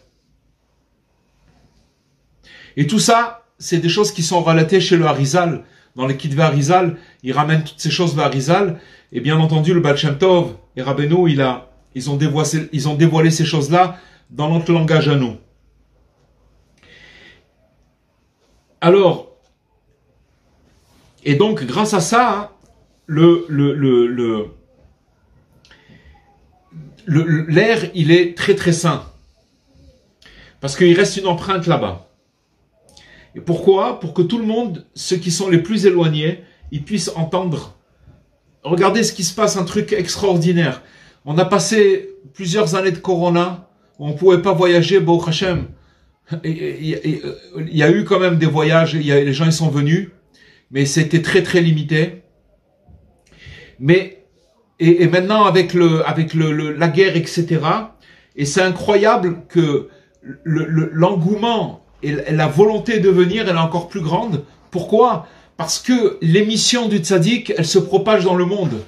Et tout ça, c'est des choses qui sont relatées chez le Harizal, dans les Kitvei Harizal, il ramène toutes ces choses vers Harizal, et bien entendu le Baal Shem Tov et Rabbeinu, ils ont dévoilé ces choses-là dans notre langage à nous. Alors, et donc grâce à ça, l'air, il est très très sain. Parce qu'il reste une empreinte là-bas. Et pourquoi? Pour que tout le monde, ceux qui sont les plus éloignés, ils puissent entendre regardez ce qui se passe, un truc extraordinaire. On a passé plusieurs années de Corona, où on pouvait pas voyager, Baruch Hashem. Il y a eu quand même des voyages, les gens ils sont venus, mais c'était très très limité. Mais et maintenant avec la guerre, etc. Et c'est incroyable que l'engouement et la volonté de venir, elle est encore plus grande. Pourquoi? Parce que l'émission du tzaddik, elle se propage dans le monde.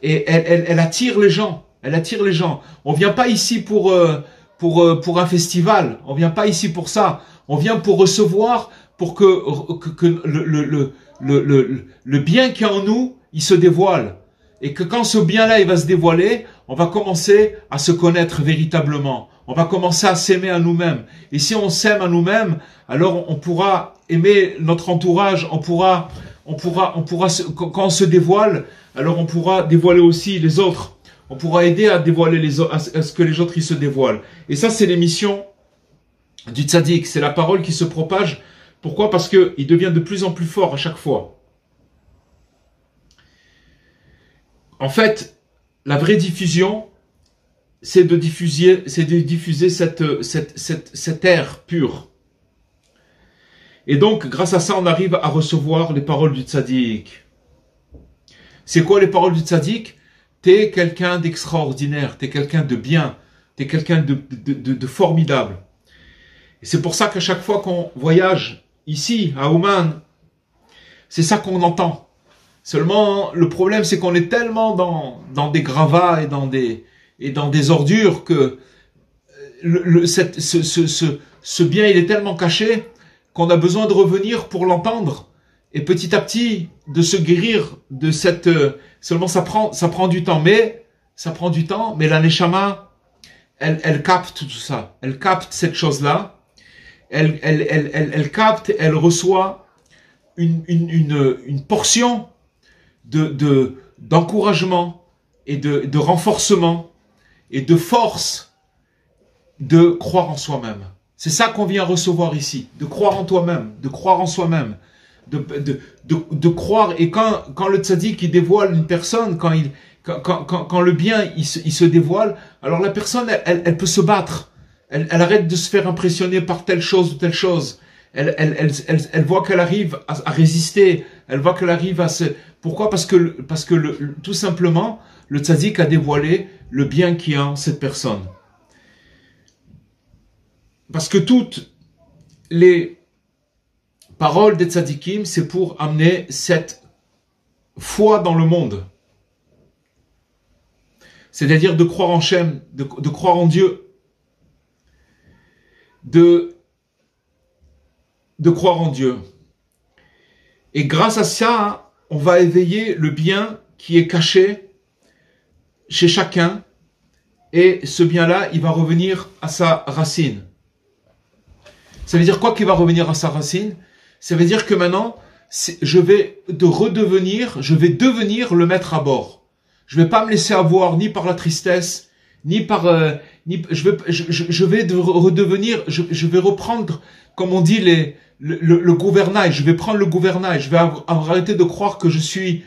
Et elle attire les gens. Elle attire les gens. On vient pas ici pour un festival. On vient pas ici pour ça. On vient pour recevoir, pour que le bien qui est en nous, il se dévoile. Et que quand ce bien-là, il va se dévoiler, on va commencer à se connaître véritablement. On va commencer à s'aimer à nous-mêmes. Et si on s'aime à nous-mêmes, alors on pourra aimer notre entourage, on pourra, quand on se dévoile, alors on pourra dévoiler aussi les autres. On pourra aider à dévoiler les autres, à ce que les autres ils se dévoilent. Et ça, c'est l'émission du tzaddik. C'est la parole qui se propage. Pourquoi? Parce que il devient de plus en plus fort à chaque fois. En fait, la vraie diffusion, c'est de diffuser cette air pur. Et donc, grâce à ça, on arrive à recevoir les paroles du tzaddik. C'est quoi les paroles du tzaddik? T'es quelqu'un d'extraordinaire, t'es quelqu'un de bien, t'es quelqu'un de formidable. Et c'est pour ça qu'à chaque fois qu'on voyage ici, à Ouman, c'est ça qu'on entend. Seulement, le problème, c'est qu'on est tellement dans des gravats et dans des ordures que ce bien, il est tellement caché qu'on a besoin de revenir pour l'entendre et petit à petit de se guérir de cette. Seulement, ça prend du temps, mais la neshama, elle capte tout ça, elle capte cette chose-là, elle capte, elle reçoit une portion d'encouragement et de renforcement et de force de croire en soi-même. C'est ça qu'on vient recevoir ici, de croire en toi-même, de croire en soi-même, de croire. Et quand le tzaddik il dévoile une personne, quand le bien il se dévoile, alors la personne elle peut se battre, elle arrête de se faire impressionner par telle chose ou telle chose. Elle voit qu'elle arrive à résister, elle voit qu'elle arrive à se. Pourquoi? Parce que tout simplement, le tzaddik a dévoilé le bien qui est en cette personne. Parce que toutes les paroles des tzaddikim, c'est pour amener cette foi dans le monde. C'est-à-dire de croire en Shem, de croire en Dieu, de croire en Dieu. Et grâce à ça, on va éveiller le bien qui est caché chez chacun. Et ce bien-là, il va revenir à sa racine. Ça veut dire quoi qu'il va revenir à sa racine? Ça veut dire que maintenant, je vais devenir le maître à bord. Je vais pas me laisser avoir ni par la tristesse, ni par... je vais reprendre, comme on dit, le gouvernail. Je vais prendre le gouvernail. Je vais arrêter de croire que je suis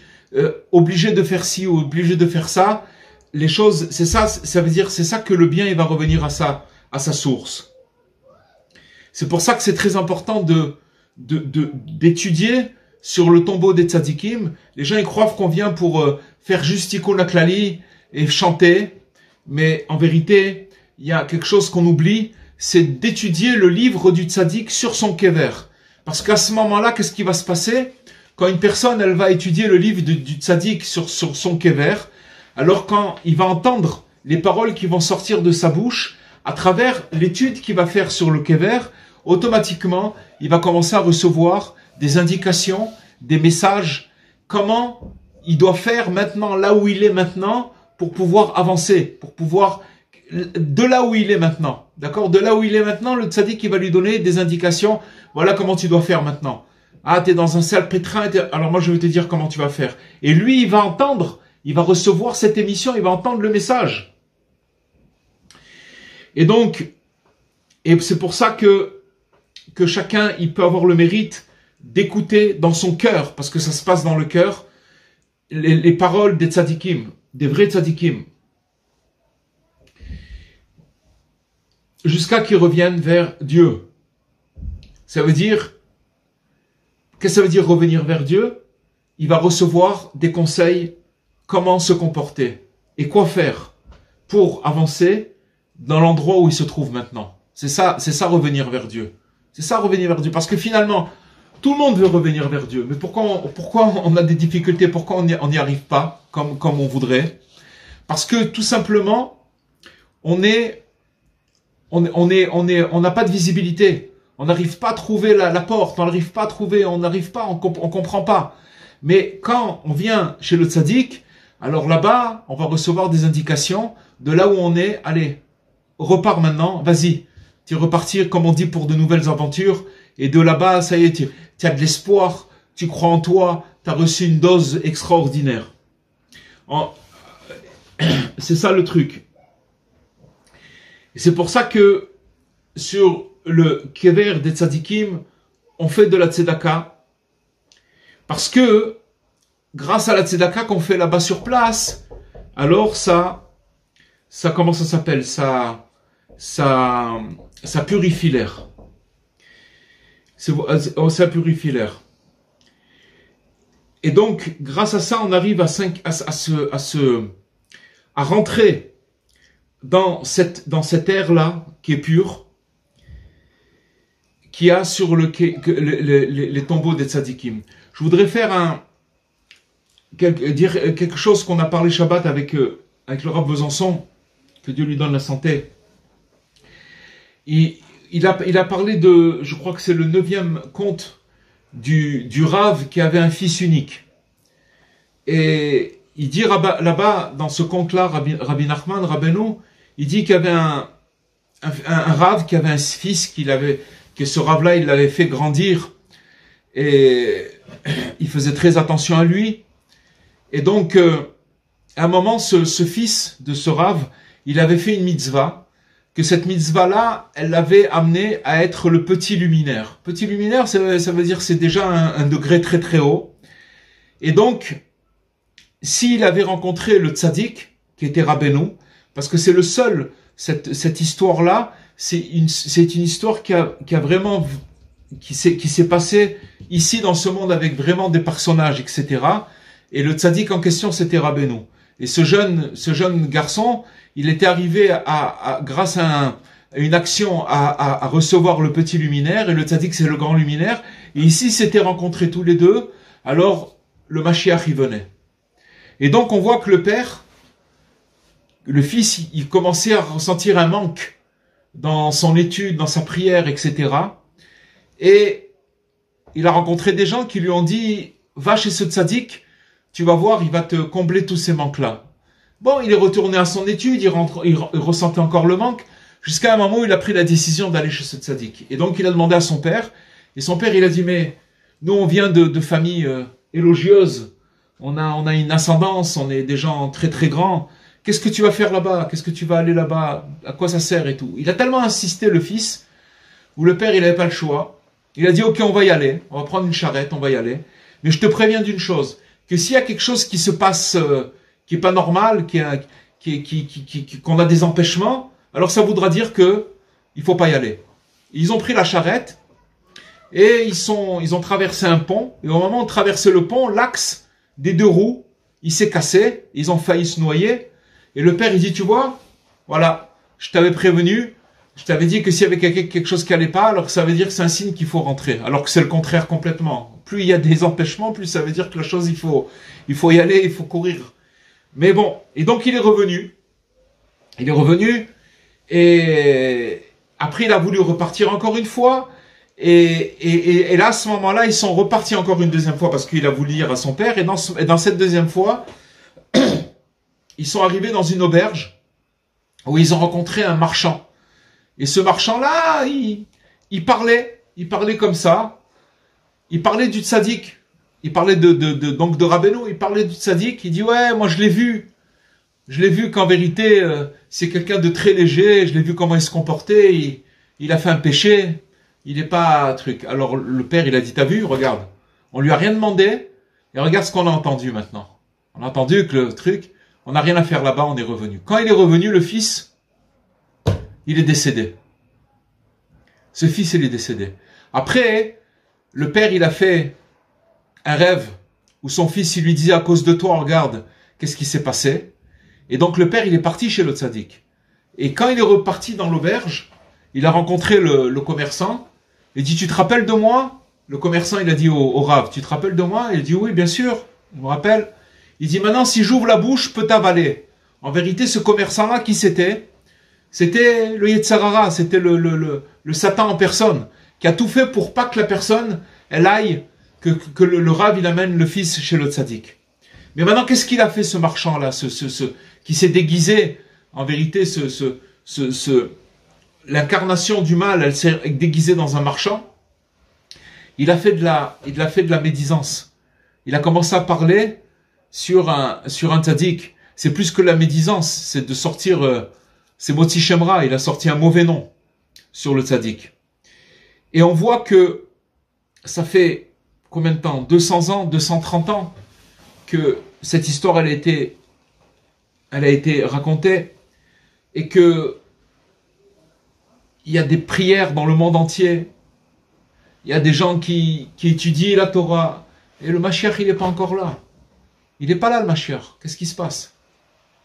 obligé de faire ci ou obligé de faire ça. Les choses, c'est ça, ça veut dire, c'est ça que le bien, il va revenir à sa source. C'est pour ça que c'est très important d'étudier sur le tombeau des tzadikim. Les gens, ils croient qu'on vient pour faire juste tikkun haklali et chanter. Mais en vérité, il y a quelque chose qu'on oublie, c'est d'étudier le livre du tzaddik sur son kever. Parce qu'à ce moment-là, qu'est-ce qui va se passer? Quand une personne, elle va étudier le livre du tzaddik sur son kever, alors quand il va entendre les paroles qui vont sortir de sa bouche, à travers l'étude qu'il va faire sur le kever, automatiquement, il va commencer à recevoir des indications, des messages, comment il doit faire maintenant, là où il est maintenant, pour pouvoir avancer, pour pouvoir, de là où il est maintenant, d'accord? De là où il est maintenant, le tzaddik, il va lui donner des indications, voilà comment tu dois faire maintenant. Ah, t'es dans un sale pétrin, alors moi je vais te dire comment tu vas faire. Et lui, il va entendre, il va recevoir cette émission, il va entendre le message. Et donc, c'est pour ça que chacun, il peut avoir le mérite d'écouter dans son cœur, parce que ça se passe dans le cœur, les paroles des tzadikim, des vrais tzadikim, jusqu'à qu'ils reviennent vers Dieu. Ça veut dire, qu'est-ce que ça veut dire revenir vers Dieu? Il va recevoir des conseils, comment se comporter et quoi faire pour avancer dans l'endroit où il se trouve maintenant. C'est ça revenir vers Dieu. C'est ça revenir vers Dieu. Parce que finalement, tout le monde veut revenir vers Dieu. Mais pourquoi on a des difficultés? Pourquoi on n'y arrive pas comme on voudrait? Parce que tout simplement, on n'a pas de visibilité. On n'arrive pas à trouver la porte. On n'arrive pas à trouver. On comprend pas. Mais quand on vient chez le tzaddik, alors là-bas, on va recevoir des indications de là où on est. Allez, repars maintenant. Vas-y. Tu es reparti, comme on dit, pour de nouvelles aventures. Et de là-bas, ça y est, tu as de l'espoir, tu crois en toi, tu as reçu une dose extraordinaire. C'est ça le truc. Et c'est pour ça que sur le kever des tzadikim, on fait de la tzedaka. Parce que, grâce à la tzedaka qu'on fait là-bas sur place, alors ça comment ça s'appelle? Ça purifie l'air. Ça purifie l'air. Et donc, grâce à ça, on arrive à rentrer dans cette air-là, qui est pure, qui a sur les tombeaux des tzadikim. Je voudrais faire dire quelque chose qu'on a parlé Shabbat avec le Rav Besançon, que Dieu lui donne la santé. Il a parlé de, je crois que c'est le 9e conte du Rav qui avait un fils unique. Et il dit là-bas, dans ce conte-là, Rabbi Nachman, Rabbeinu, il dit qu'il y avait un Rav qui avait un fils que ce Rav-là, il l'avait fait grandir. Et il faisait très attention à lui. Et donc, à un moment, ce fils de ce Rav, il avait fait une mitzvah, que cette mitzvah-là, elle l'avait amené à être le petit luminaire. Petit luminaire, ça veut dire c'est déjà un degré très très haut. Et donc, s'il avait rencontré le tzaddik, qui était Rabbeinu, parce que c'est le seul, cette histoire-là, c'est une histoire qui s'est passée ici dans ce monde avec vraiment des personnages, etc. Et le tzaddik en question, c'était Rabbeinu. Et ce jeune garçon, il était arrivé grâce à une action à recevoir le petit luminaire, et le tzaddik c'est le grand luminaire, et ici ils s'étaient rencontrés tous les deux, alors le Mashiach y venait. Et donc on voit que le fils, il commençait à ressentir un manque dans son étude, dans sa prière, etc. Et il a rencontré des gens qui lui ont dit, va chez ce tzaddik, tu vas voir, il va te combler tous ces manques-là. Bon, il est retourné à son étude, il ressentait encore le manque, jusqu'à un moment où il a pris la décision d'aller chez ce tzaddik. Et donc il a demandé à son père, et son père il a dit, mais nous on vient de familles élogieuses, on a une ascendance, on est des gens très très grands, qu'est-ce que tu vas faire là-bas? Qu'est-ce que tu vas aller là-bas? À quoi ça sert et tout? Il a tellement insisté le fils, où le père il n'avait pas le choix, il a dit, ok, on va y aller, on va prendre une charrette, on va y aller, mais je te préviens d'une chose, que s'il y a quelque chose qui se passe, qui est pas normal, qu'on a des empêchements, alors ça voudra dire que il faut pas y aller. Ils ont pris la charrette et ils ont traversé un pont, et au moment de traverser le pont, l'axe des deux roues, il s'est cassé, ils ont failli se noyer, et le père il dit, tu vois, voilà, je t'avais prévenu, je t'avais dit que s'il y avait quelque chose qui allait pas, alors ça veut dire que c'est un signe qu'il faut rentrer, alors que c'est le contraire complètement. Plus il y a des empêchements, plus ça veut dire que la chose, il faut y aller, il faut courir. Mais bon, et donc il est revenu, et après il a voulu repartir encore une fois, et là à ce moment-là ils sont repartis encore une deuxième fois parce qu'il a voulu dire à son père, et dans cette deuxième fois ils sont arrivés dans une auberge où ils ont rencontré un marchand, et ce marchand-là il parlait comme ça, il parlait du tzaddik. Il parlait donc de Rabbeinu, il parlait du tzaddik, il dit ouais, moi je l'ai vu qu'en vérité c'est quelqu'un de très léger, je l'ai vu comment il se comportait, il a fait un péché, il n'est pas truc. Alors le père il a dit, t'as vu, regarde, on lui a rien demandé, et regarde ce qu'on a entendu maintenant. On a entendu que le truc, on n'a rien à faire là-bas, on est revenu. Quand il est revenu, le fils, il est décédé. Ce fils, il est décédé. Après, le père, il a fait un rêve où son fils, il lui disait à cause de toi, regarde, qu'est-ce qui s'est passé? Et donc le père, il est parti chez le tzaddik. Et quand il est reparti dans l'auberge, il a rencontré le commerçant. Il dit, tu te rappelles de moi? Le commerçant, il a dit au Rav, tu te rappelles de moi? Il dit, oui, bien sûr, je me rappelle. Il dit, maintenant, si j'ouvre la bouche, je peux t'avaler. En vérité, ce commerçant-là, qui c'était? C'était le Yetzarara, c'était le Satan en personne, qui a tout fait pour pas que la personne, elle aille, que le Rav, il amène le fils chez le tzaddik. Mais maintenant, qu'est-ce qu'il a fait, ce marchand-là, qui s'est déguisé? En vérité, l'incarnation du mal, elle s'est déguisée dans un marchand. Il a fait de la médisance. Il a commencé à parler sur un tzaddik. C'est plus que la médisance, c'est de sortir, c'est Motzi Shemra, il a sorti un mauvais nom sur le tzaddik. Et on voit que ça fait combien de temps? 200 ans, 230 ans que cette histoire, elle a été racontée, et que il y a des prières dans le monde entier. Il y a des gens qui étudient la Torah, et le Mashiach, il n'est pas encore là. Il n'est pas là, le Mashiach. Qu'est-ce qui se passe?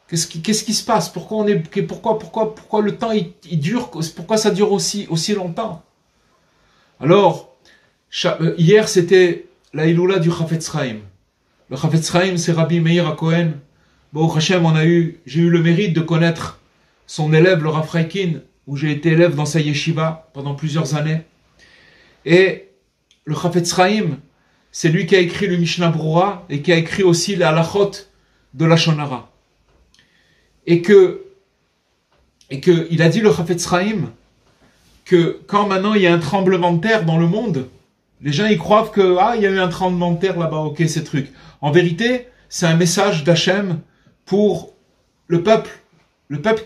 Qu'est-ce qui se passe? Pourquoi le temps il dure? Pourquoi ça dure aussi longtemps? Alors, hier, c'était la Iloula du Chafetz Chaim. Le Chafetz Chaim, c'est Rabbi Meir HaKohen. Bon, Hachem, j'ai eu le mérite de connaître son élève, le Rav Freikin, où j'ai été élève dans sa yeshiva pendant plusieurs années. Et le Chafetz Chaim, c'est lui qui a écrit le Mishnah Brura et qui a écrit aussi la halachot de la Lashon Hara. Et il a dit, le Chafetz Chaim, que quand maintenant il y a un tremblement de terre dans le monde, les gens ils croient que il y a eu un tremblement de terre là-bas, ok, ces trucs. En vérité, c'est un message d'Hachem pour le peuple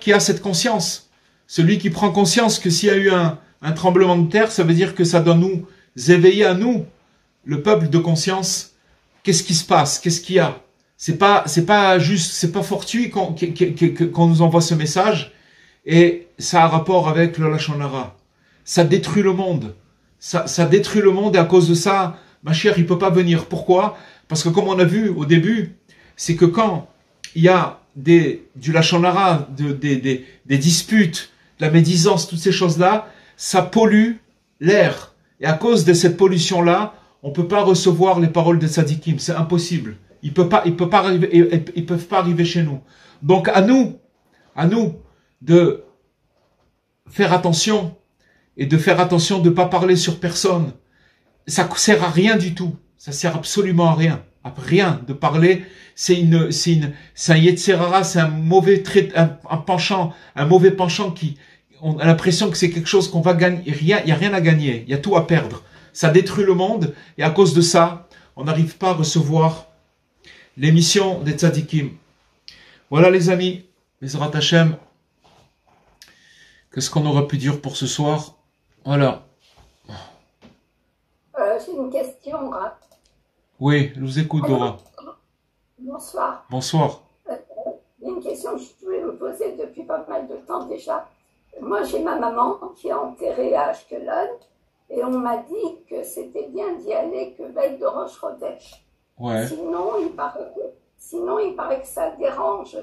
qui a cette conscience. Celui qui prend conscience que s'il y a eu un tremblement de terre, ça veut dire que ça doit nous éveiller à nous, le peuple de conscience. Qu'est-ce qui se passe? Qu'est-ce qu'il y a? C'est pas fortuit qu'on nous envoie ce message, et ça a rapport avec le Lashon Hara. Ça détruit le monde. Ça détruit le monde, et à cause de ça, Mashiach, il peut pas venir. Pourquoi? Parce que comme on a vu au début, c'est que quand il y a du Lashon Hara, des disputes, de la médisance, toutes ces choses-là, ça pollue l'air. Et à cause de cette pollution-là, on peut pas recevoir les paroles des tzadikim. C'est impossible. Ils peuvent pas arriver chez nous. Donc à nous de faire attention, et de faire attention de ne pas parler sur personne. Ça sert à rien du tout. Ça sert absolument à rien. À rien de parler. C'est un Yetzerara, c'est un mauvais trait, un penchant, un mauvais penchant on a l'impression que c'est quelque chose qu'on va gagner. Il y a rien à gagner. Il y a tout à perdre. Ça détruit le monde, et à cause de ça, on n'arrive pas à recevoir l'émission des tzadikim. Voilà les amis, Bezrat Hashem, qu'est-ce qu'on aura pu dire pour ce soir? Voilà. J'ai une question. Oui, je vous écoute, Dora. Bonsoir. Bonsoir. Il y a une question que je voulais me poser depuis pas mal de temps déjà. Moi, j'ai ma maman qui est enterrée à Ashkelon, et on m'a dit que c'était bien d'y aller que veille de Rosh Chodesh. Ouais. Sinon, il paraît que ça dérange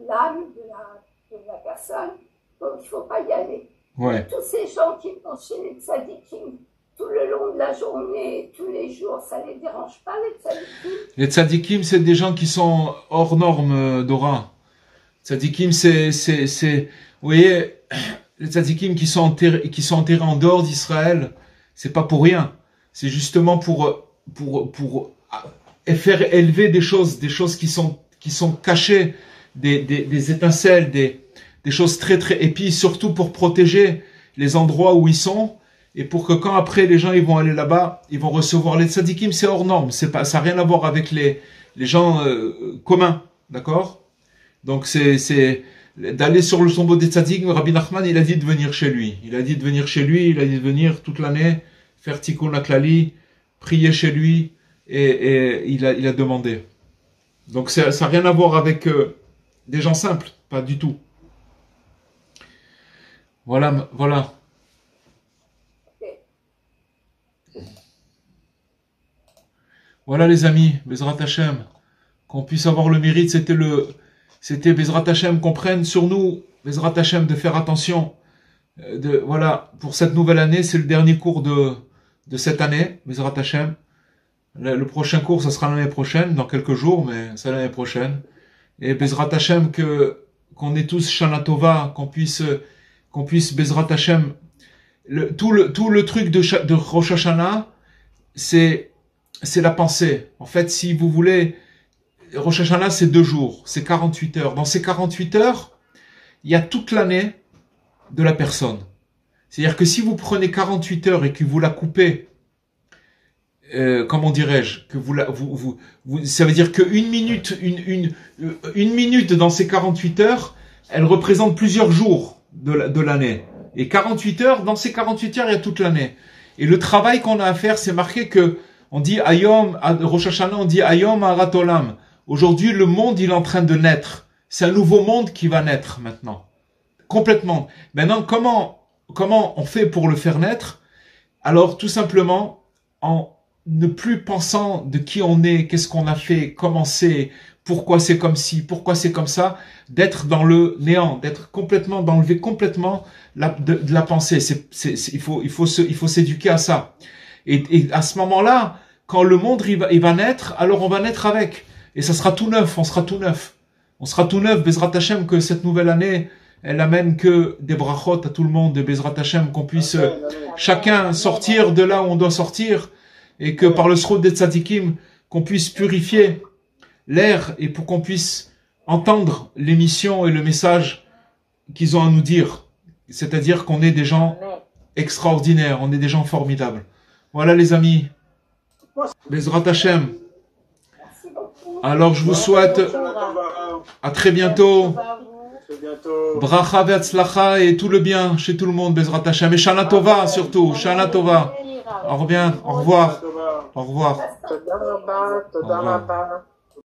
l'âme de la personne, donc il ne faut pas y aller. Ouais. Tous ces gens qui vont chez les tzadikim tout le long de la journée, tous les jours, ça ne les dérange pas, les tzadikim? Les tzadikim, c'est des gens qui sont hors normes, Dora. Tzadikim, vous voyez, les tzadikim qui sont enterrés en dehors d'Israël, c'est pas pour rien. C'est justement pour faire élever des choses qui sont cachées, des étincelles, des choses très très, et puis surtout pour protéger les endroits où ils sont, et pour que quand après les gens ils vont aller là-bas, ils vont recevoir les tzadikim. C'est hors norme, ça n'a rien à voir avec les gens communs, d'accord? Donc c'est d'aller sur le tombeau des tzadikim. Rabbi Nachman, il a dit de venir chez lui, il a dit de venir toute l'année, faire tikkun haklali, prier chez lui, et il a demandé. Donc ça n'a rien à voir avec des gens simples, pas du tout. Voilà, voilà. Voilà les amis, Bezrat Hashem, qu'on puisse avoir le mérite, c'était Bezrat Hashem, qu'on prenne sur nous, Bezrat Hashem, de faire attention. Voilà, pour cette nouvelle année, c'est le dernier cours de cette année, Bezrat Hashem. Le prochain cours, ça sera l'année prochaine, dans quelques jours, mais c'est l'année prochaine. Et Bezrat Hashem, qu'on ait tous Shana Tova, qu'on puisse Bezrat Hashem, tout le truc de Rosh Hashanah, c'est la pensée. En fait, si vous voulez, Rosh Hashanah, c'est 2 jours, c'est 48 heures. Dans ces 48 heures, il y a toute l'année de la personne. C'est-à-dire que si vous prenez 48 heures et que vous la coupez, comment dirais-je, que ça veut dire qu'une minute, une minute dans ces 48 heures, elle représente plusieurs jours de l'année. Et 48 heures, dans ces 48 heures, il y a toute l'année. Et le travail qu'on a à faire, c'est marqué que, on dit Ayom, à Rosh Hashanah, on dit Ayom Harat Olam. Aujourd'hui, le monde, il est en train de naître. C'est un nouveau monde qui va naître maintenant. Complètement. Maintenant, comment on fait pour le faire naître? Alors, tout simplement, en ne plus pensant de qui on est, qu'est-ce qu'on a fait, comment c'est, pourquoi c'est comme ci, pourquoi c'est comme ça, d'être dans le néant, d'enlever complètement de la pensée. Il faut s'éduquer à ça. Et à ce moment-là, quand le monde il va naître, alors on va naître avec. Et ça sera tout neuf, on sera tout neuf. On sera tout neuf, Bezrat Hashem, que cette nouvelle année, elle amène que des brachot à tout le monde, de Bezrat Hashem, qu'on puisse chacun sortir de là où on doit sortir, et que par le sroud des tzadikim, qu'on puisse purifier l'air, et pour qu'on puisse entendre l'émission et le message qu'ils ont à nous dire. C'est-à-dire qu'on est des gens extraordinaires, on est des gens formidables. Voilà les amis, Bezrat Hashem. Alors je vous souhaite à très bientôt. Bracha ve'atzlacha et tout le bien chez tout le monde, Bezrat Hashem. Et Shana Tova surtout, Shana Tova. Au revoir. Au revoir. Toda rabba, toda rabba.